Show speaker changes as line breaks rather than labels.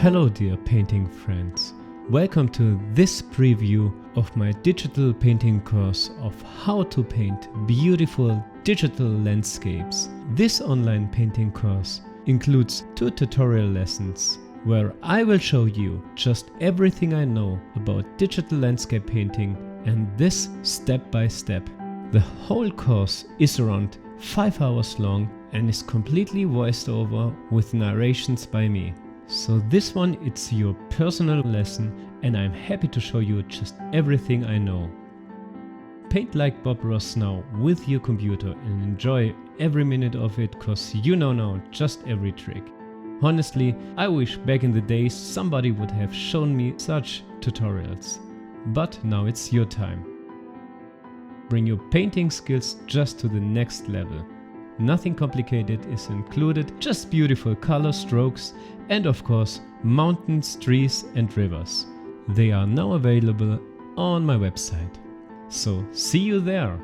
Hello dear painting friends. Welcome to this preview of my digital painting course of how to paint beautiful digital landscapes. This online painting course includes 2 tutorial lessons where I will show you just everything I know about digital landscape painting, and this step by step. The whole course is around 5 hours long and is completely voiced over with narrations by me. So this one, it's your personal lesson and I'm happy to show you just everything I know. Paint like Bob Ross now with your computer and enjoy every minute of it, cause you know now just every trick. Honestly, I wish back in the days somebody would have shown me such tutorials. But now it's your time. Bring your painting skills just to the next level. Nothing complicated is included, just beautiful color strokes and of course mountains, trees and rivers. They are now available on my website. So see you there!